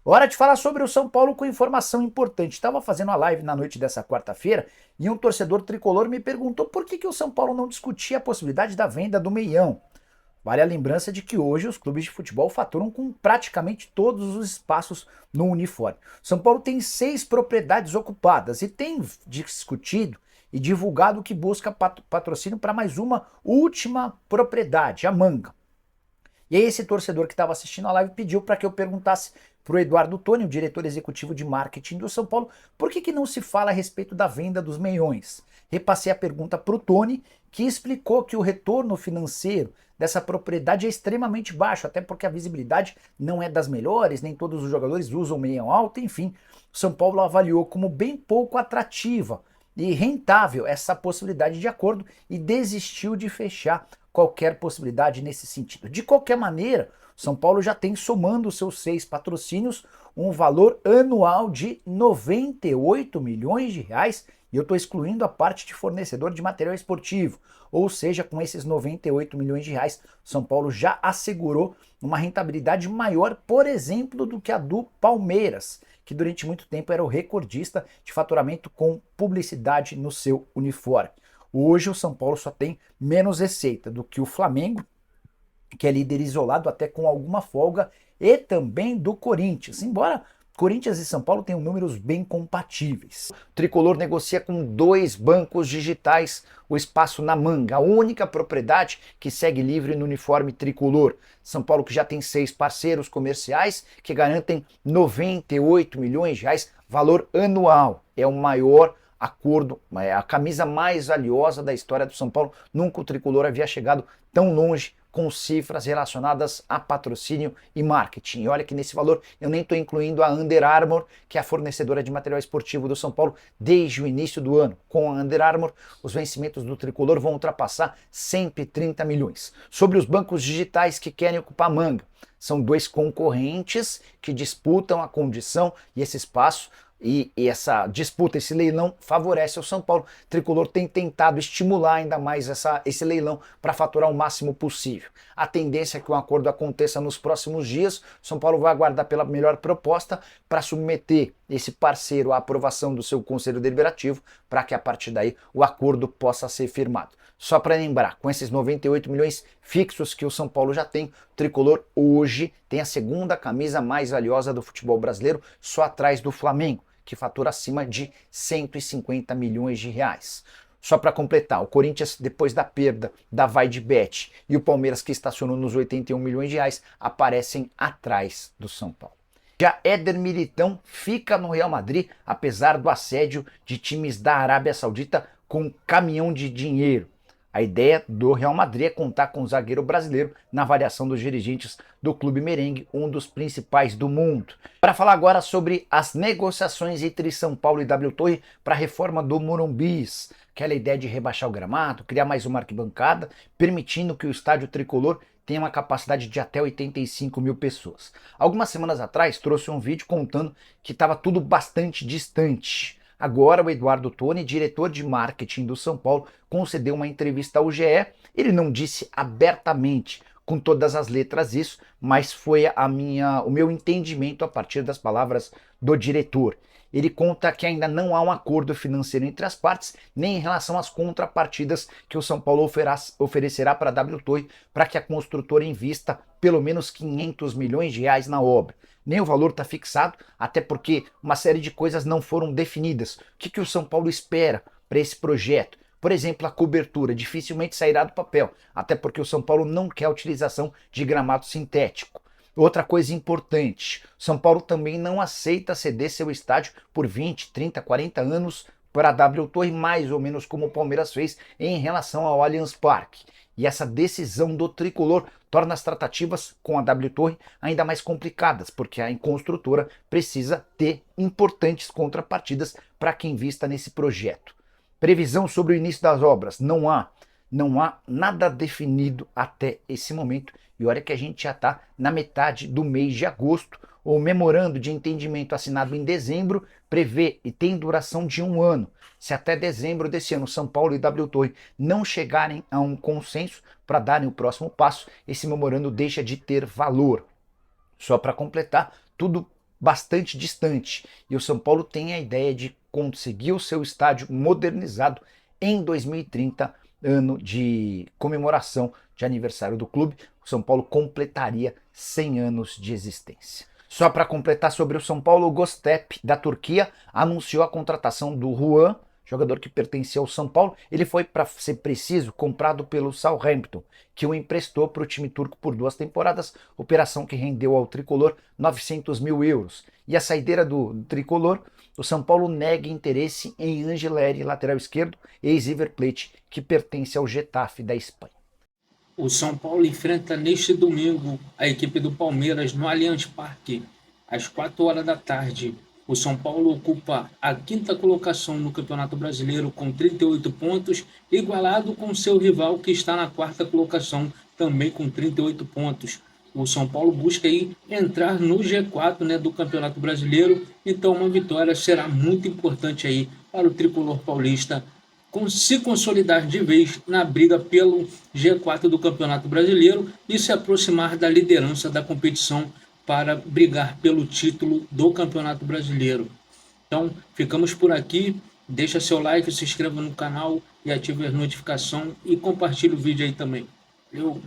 Hora de falar sobre o São Paulo com informação importante. Estava fazendo a live na noite dessa quarta-feira e um torcedor tricolor me perguntou por que o São Paulo não discutia a possibilidade da venda do meião. Vale a lembrança de que hoje os clubes de futebol faturam com praticamente todos os espaços no uniforme. São Paulo tem 6 propriedades ocupadas e tem discutido e divulgado que busca patrocínio para mais uma última propriedade, a Manga. E aí esse torcedor que estava assistindo a live pediu para que eu perguntasse para o Eduardo Toni, o diretor executivo de marketing do São Paulo, por que não se fala a respeito da venda dos meiões. Repassei a pergunta para o Toni, que explicou que o retorno financeiro dessa propriedade é extremamente baixo, até porque a visibilidade não é das melhores, nem todos os jogadores usam meião alto, enfim. O São Paulo avaliou como bem pouco atrativa e rentável essa possibilidade de acordo e desistiu de fechar qualquer possibilidade nesse sentido. De qualquer maneira, São Paulo já tem, somando os seus 6 patrocínios, um valor anual de 98 milhões de reais, e eu estou excluindo a parte de fornecedor de material esportivo. Ou seja, com esses 98 milhões de reais, São Paulo já assegurou uma rentabilidade maior, por exemplo, do que a do Palmeiras, que durante muito tempo era o recordista de faturamento com publicidade no seu uniforme. Hoje o São Paulo só tem menos receita do que o Flamengo, que é líder isolado até com alguma folga, e também do Corinthians, embora Corinthians e São Paulo tenham números bem compatíveis. O Tricolor negocia com 2 bancos digitais o espaço na Manga, a única propriedade que segue livre no uniforme tricolor. São Paulo que já tem 6 parceiros comerciais que garantem 98 milhões de reais, valor anual. É o maior acordo, é a camisa mais valiosa da história do São Paulo. Nunca o tricolor havia chegado tão longe com cifras relacionadas a patrocínio e marketing. E olha que nesse valor eu nem estou incluindo a Under Armour, que é a fornecedora de material esportivo do São Paulo desde o início do ano. Com a Under Armour, os vencimentos do tricolor vão ultrapassar 130 milhões. Sobre os bancos digitais que querem ocupar a Manga, são 2 concorrentes que disputam a condição e esse espaço. E essa disputa, esse leilão favorece o São Paulo. O tricolor tem tentado estimular ainda mais esse leilão para faturar o máximo possível. A tendência é que um acordo aconteça nos próximos dias. O São Paulo vai aguardar pela melhor proposta para submeter esse parceiro à aprovação do seu conselho deliberativo para que a partir daí o acordo possa ser firmado. Só para lembrar, com esses 98 milhões fixos que o São Paulo já tem, o tricolor hoje tem a segunda camisa mais valiosa do futebol brasileiro, só atrás do Flamengo, que fatura acima de 150 milhões de reais. Só para completar, o Corinthians, depois da perda da VaideBet, e o Palmeiras, que estacionou nos 81 milhões de reais, aparecem atrás do São Paulo. Já Éder Militão fica no Real Madrid, apesar do assédio de times da Arábia Saudita com caminhão de dinheiro. A ideia do Real Madrid é contar com o zagueiro brasileiro na avaliação dos dirigentes do clube merengue, um dos principais do mundo. Para falar agora sobre as negociações entre São Paulo e W Torre para a reforma do Morumbis, aquela ideia de rebaixar o gramado, criar mais uma arquibancada, permitindo que o estádio tricolor tenha uma capacidade de até 85 mil pessoas. Algumas semanas atrás trouxe um vídeo contando que estava tudo bastante distante. Agora o Eduardo Toni, diretor de marketing do São Paulo, concedeu uma entrevista ao GE. Ele não disse abertamente, com todas as letras isso, mas foi o meu entendimento a partir das palavras do diretor. Ele conta que ainda não há um acordo financeiro entre as partes, nem em relação às contrapartidas que o São Paulo oferecerá para a W Torre para que a construtora invista pelo menos 500 milhões de reais na obra. Nem o valor está fixado, até porque uma série de coisas não foram definidas. O que o São Paulo espera para esse projeto? Por exemplo, a cobertura dificilmente sairá do papel, até porque o São Paulo não quer a utilização de gramado sintético. Outra coisa importante, São Paulo também não aceita ceder seu estádio por 20, 30, 40 anos para a W Torre, mais ou menos como o Palmeiras fez em relação ao Allianz Parque. E essa decisão do tricolor torna as tratativas com a W Torre ainda mais complicadas, porque a construtora precisa ter importantes contrapartidas para que invista nesse projeto. Previsão sobre o início das obras, não há nada definido até esse momento. E olha que a gente já está na metade do mês de agosto. O memorando de entendimento assinado em dezembro prevê e tem duração de 1 ano. Se até dezembro desse ano São Paulo e W Torre não chegarem a um consenso para darem o próximo passo, esse memorando deixa de ter valor. Só para completar, tudo bastante distante. E o São Paulo tem a ideia de conseguir o seu estádio modernizado em 2030, ano de comemoração de aniversário do clube. O São Paulo completaria 100 anos de existência. Só para completar sobre o São Paulo, o Göztepe da Turquia anunciou a contratação do Juan, jogador que pertencia ao São Paulo. Ele foi, para ser preciso, comprado pelo Southampton, que o emprestou para o time turco por 2 temporadas, operação que rendeu ao tricolor 900 mil euros. E a saideira do tricolor, o São Paulo nega interesse em Angeleri, lateral esquerdo, ex-River Plate, que pertence ao Getafe da Espanha. O São Paulo enfrenta neste domingo a equipe do Palmeiras no Allianz Parque, às 4 horas da tarde. O São Paulo ocupa a 5ª colocação no Campeonato Brasileiro com 38 pontos, igualado com seu rival que está na 4ª colocação também com 38 pontos. O São Paulo busca aí entrar no G4, né, do Campeonato Brasileiro, então uma vitória será muito importante aí para o tricolor paulista se consolidar de vez na briga pelo G4 do Campeonato Brasileiro e se aproximar da liderança da competição para brigar pelo título do Campeonato Brasileiro. Então, ficamos por aqui. Deixa seu like, se inscreva no canal e ative a notificação e compartilhe o vídeo aí também. Valeu!